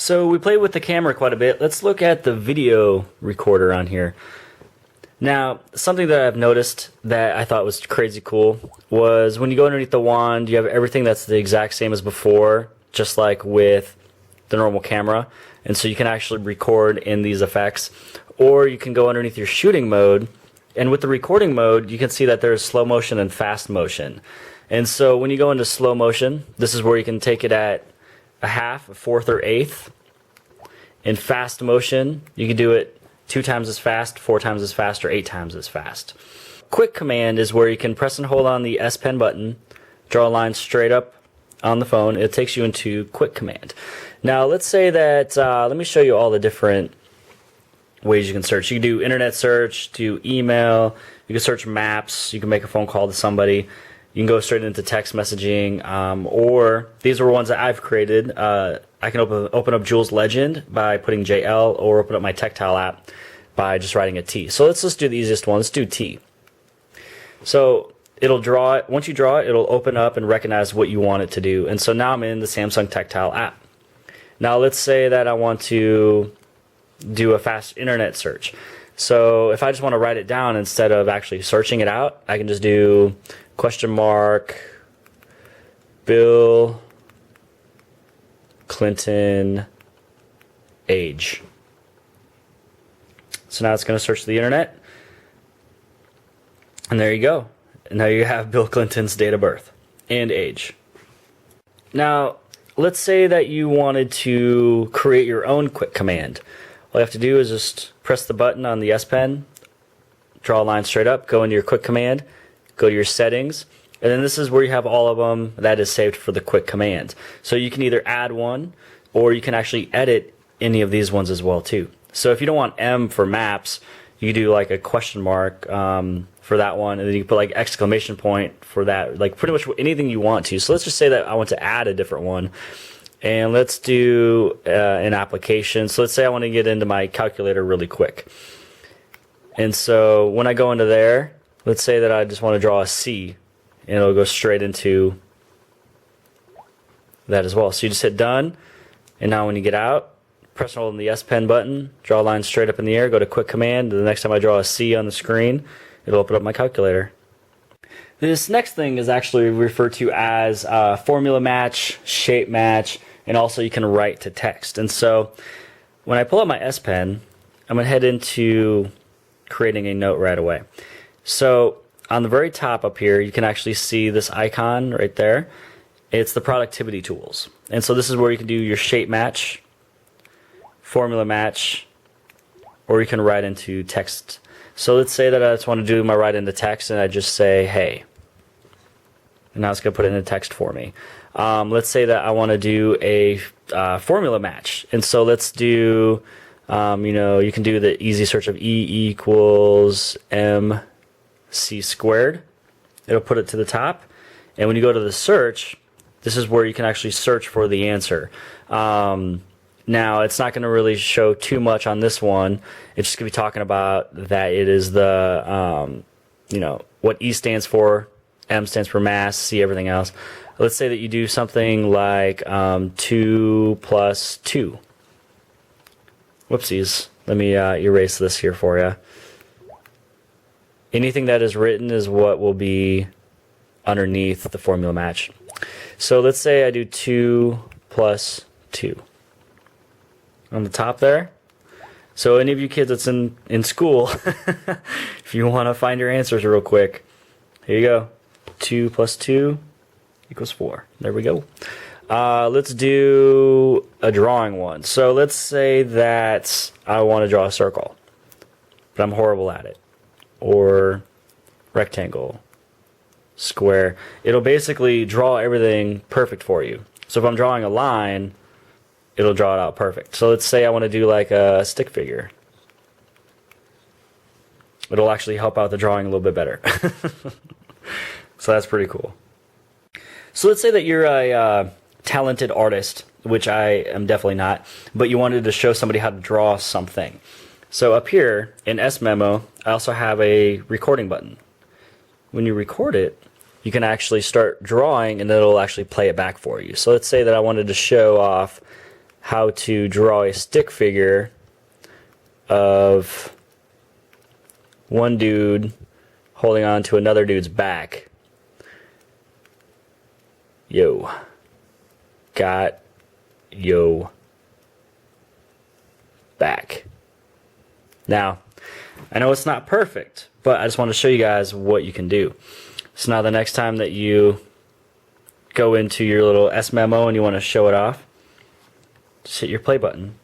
So we played with the camera quite a bit. Let's look at the video recorder on here. Now, something that I've noticed that I thought was crazy cool was when you go underneath the wand, you have everything that's the exact same as before, just like with the normal camera. And so you can actually record in these effects. Or you can go underneath your shooting mode, and with the recording mode, you can see that there's slow motion and fast motion. And so when you go into slow motion, this is where you can take it at a half, a fourth, or eighth. In fast motion, you can do it 2 times as fast, 4 times as fast, or 8 times as fast. Quick command is where you can press and hold on the S Pen button, draw a line straight up on the phone. It takes you into quick command. Now let's say that, let me show you all the different ways you can search. You can do internet search, do email, you can search maps, you can make a phone call to somebody, you can go straight into text messaging, or these are ones that I've created. I can open up Jules Legend by putting JL, or open up my Tactile app by just writing a T. So let's just do the easiest one. Let's do T. So it'll draw it. Once you draw it, it'll open up and recognize what you want it to do. And so now I'm in the Samsung Tactile app. Now let's say that I want to do a fast internet search. So if I just want to write it down instead of actually searching it out, I can just do !, Bill Clinton age. So now it's going to search the internet, and there you go. And now you have Bill Clinton's date of birth and age. Now let's say that you wanted to create your own quick command. All you have to do is just press the button on the S Pen, draw a line straight up, go into your quick command, go to your settings, and then this is where you have all of them that is saved for the quick command. So you can either add one, or you can actually edit any of these ones as well too. So if you don't want M for maps, you do like a question mark for that one, and then you put like exclamation point for that, like pretty much anything you want to. So let's just say that I want to add a different one. And let's do an application. So let's say I want to get into my calculator really quick. And so when I go into there, let's say that I just want to draw a C, and it'll go straight into that as well. So you just hit done, and now when you get out, press and hold on the S Pen button, draw a line straight up in the air, go to quick command, and the next time I draw a C on the screen, it'll open up my calculator. This next thing is actually referred to as formula match, shape match, and also you can write to text. And so when I pull up my S Pen, I'm going to head into creating a note right away. So on the very top up here, you can actually see this icon right there. It's the productivity tools. And so this is where you can do your shape match, formula match, or you can write into text. So let's say that I just want to do my write into text, and I just say, hey. And now it's going to put it into text for me. Let's say that I want to do a formula match. And so let's do, you can do the easy search of E equals MC squared. It'll put it to the top. And when you go to the search, this is where you can actually search for the answer. Now, it's not going to really show too much on this one. It's just going to be talking about that it is the, what E stands for, M stands for mass, C everything else. Let's say that you do something like 2 plus 2. Whoopsies. Let me erase this here for you. Anything that is written is what will be underneath the formula match. So let's say I do 2 plus 2. On the top there. So any of you kids that's in school, if you want to find your answers real quick, here you go. 2 plus 2 equals 4. There we go. Let's do a drawing one. So let's say that I want to draw a circle, but I'm horrible at it. Or rectangle, square. It'll basically draw everything perfect for you. So if I'm drawing a line, it'll draw it out perfect. So let's say I want to do like a stick figure. It'll actually help out the drawing a little bit better. So that's pretty cool. So let's say that you're a talented artist, which I am definitely not, but you wanted to show somebody how to draw something. So up here in S Memo, I also have a recording button. When you record it, you can actually start drawing, and it'll actually play it back for you. So let's say that I wanted to show off how to draw a stick figure of one dude holding on to another dude's back. Yo. Got yo back. Now, I know it's not perfect, but I just want to show you guys what you can do. So now the next time that you go into your little S memo and you want to show it off, just hit your play button.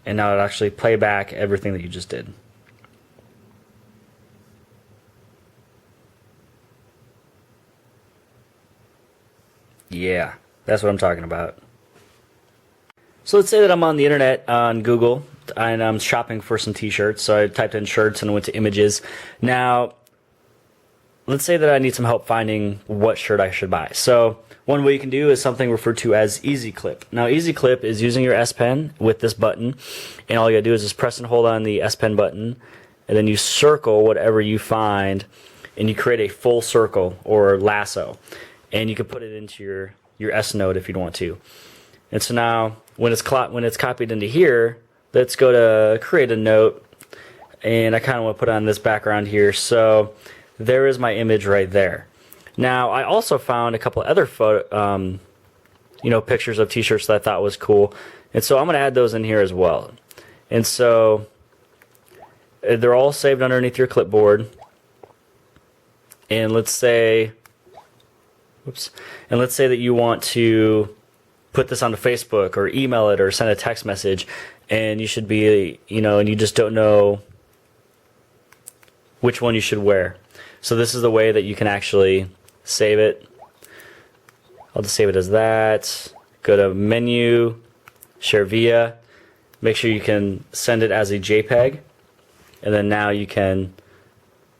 And now it'll actually play back everything that you just did. Yeah, that's what I'm talking about. So let's say that I'm on the internet on Google and I'm shopping for some t-shirts. So I typed in shirts and went to images. Now, let's say that I need some help finding what shirt I should buy. So one way you can do is something referred to as EasyClip. Now, EasyClip is using your S Pen with this button, and all you gotta do is just press and hold on the S Pen button, and then you circle whatever you find, and you create a full circle or lasso, and you can put it into your S Note if you'd want to. And so now, when it's copied into here, let's go to create a note, and I kind of want to put on this background here. So there is my image right there. Now, I also found a couple other pictures of t-shirts that I thought was cool, and so I'm going to add those in here as well. And so they're all saved underneath your clipboard. And let's say, that you want to put this onto Facebook or email it or send a text message, and you should be, and you just don't know which one you should wear. So this is the way that you can actually save it. I'll just save it as that. Go to menu, share via. Make sure you can send it as a JPEG, and then now you can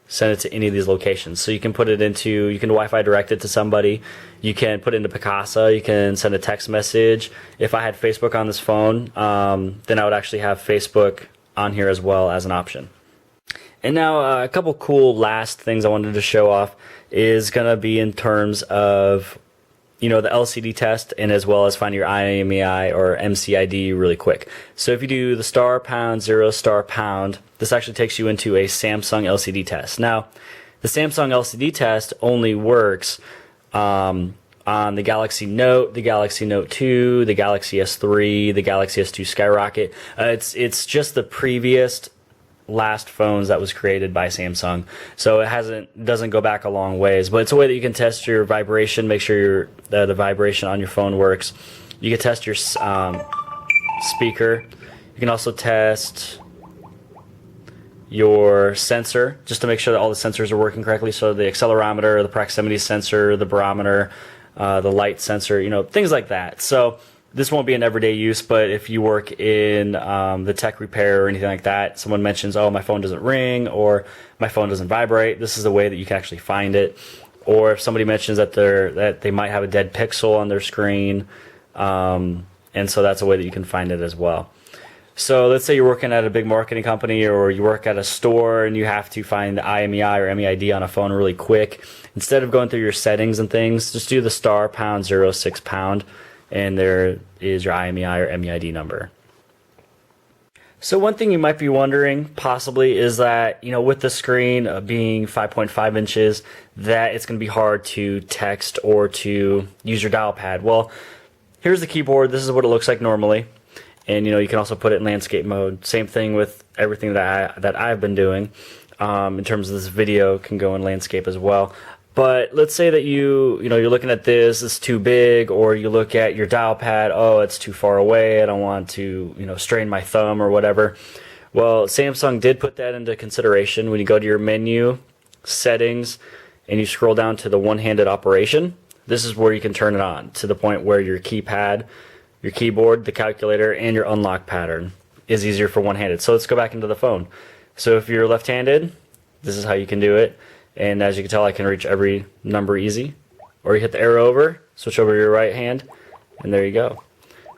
send it to any of these locations. So you can put it into, you can Wi-Fi direct it to somebody. You can put it into Picasa. You can send a text message. If I had Facebook on this phone, then I would actually have Facebook on here as well as an option. And now a couple cool last things I wanted to show off is going to be in terms of, the LCD test, and as well as finding your IMEI or MCID really quick. So if you do the *#0 *#, this actually takes you into a Samsung LCD test. Now, the Samsung LCD test only works on the Galaxy Note, the Galaxy Note 2, the Galaxy S3, the Galaxy S2 Skyrocket. It's just the previous last phones that was created by Samsung, so it doesn't go back a long ways, but it's a way that you can test your vibration, make sure the vibration on your phone works. You can test your speaker. You can also test your sensor, just to make sure that all the sensors are working correctly. So the accelerometer, the proximity sensor, the barometer, the light sensor, things like that. So this won't be an everyday use, but if you work in the tech repair or anything like that, someone mentions, oh, my phone doesn't ring or my phone doesn't vibrate, this is the way that you can actually find it. Or if somebody mentions that they might have a dead pixel on their screen, and so that's a way that you can find it as well. So let's say you're working at a big marketing company or you work at a store and you have to find the IMEI or MEID on a phone really quick. Instead of going through your settings and things, just do the *#06#, and there is your IMEI or MEID number. So one thing you might be wondering possibly is that, with the screen being 5.5 inches, that it's going to be hard to text or to use your dial pad. Well, here's the keyboard. This is what it looks like normally. And you can also put it in landscape mode. Same thing with everything that I've been doing. In terms of this video, can go in landscape as well. But let's say that you're looking at this, it's too big, or you look at your dial pad, oh, it's too far away, I don't want to, strain my thumb or whatever. Well, Samsung did put that into consideration when you go to your menu, settings, and you scroll down to the one-handed operation. This is where you can turn it on to the point where your keypad, your keyboard, the calculator, and your unlock pattern is easier for one-handed. So let's go back into the phone. So if you're left-handed, this is how you can do it. And as you can tell, I can reach every number easy. Or you hit the arrow over, switch over to your right hand, and there you go.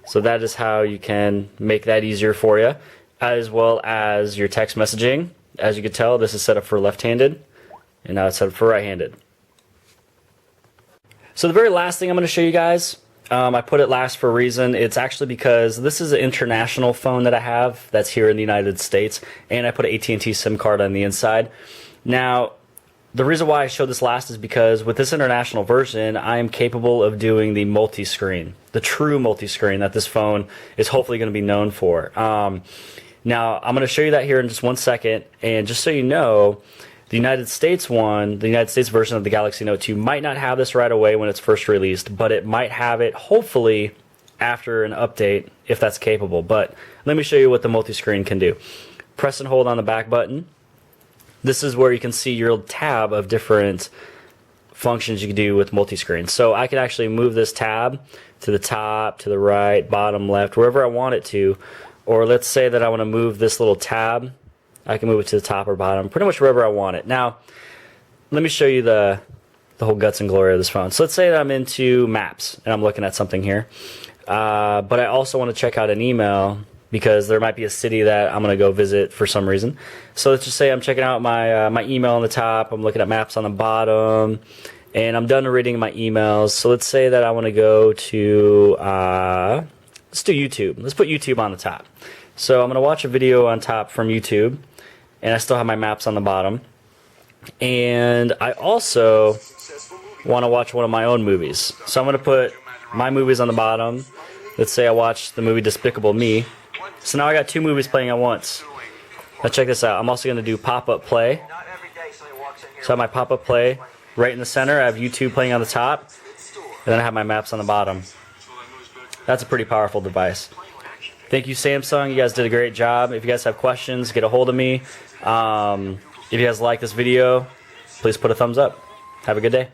So that is how you can make that easier for you, as well as your text messaging. As you can tell, this is set up for left-handed, and now it's set up for right-handed. So the very last thing I'm going to show you guys I put it last for a reason. It's actually because this is an international phone that I have that's here in the United States, and I put an AT&T SIM card on the inside. Now, the reason why I showed this last is because with this international version, I am capable of doing the multi-screen, the true multi-screen that this phone is hopefully going to be known for. Now, I'm going to show you that here in just 1 second, and just so you know, the United States version of the Galaxy Note 2 might not have this right away when it's first released, but it might have it hopefully after an update if that's capable. But let me show you what the multi-screen can do. Press and hold on the back button. This is where you can see your tab of different functions you can do with multi-screen. So I can actually move this tab to the top, to the right, bottom, left, wherever I want it to. Or let's say that I want to move this little tab. I can move it to the top or bottom, pretty much wherever I want it. Now, let me show you the whole guts and glory of this phone. So let's say that I'm into maps and I'm looking at something here. But I also want to check out an email because there might be a city that I'm going to go visit for some reason. So let's just say I'm checking out my email on the top, I'm looking at maps on the bottom, and I'm done reading my emails. So let's say that I want to go to, let's do YouTube. Let's put YouTube on the top. So I'm going to watch a video on top from YouTube, and I still have my maps on the bottom. And I also want to watch one of my own movies. So I'm going to put my movies on the bottom. Let's say I watch the movie Despicable Me. So now I got two movies playing at once. Now check this out. I'm also going to do pop-up play. So I have my pop-up play right in the center. I have YouTube playing on the top. And then I have my maps on the bottom. That's a pretty powerful device. Thank you, Samsung. You guys did a great job. If you guys have questions, get a hold of me. If you guys like this video, please put a thumbs up. Have a good day.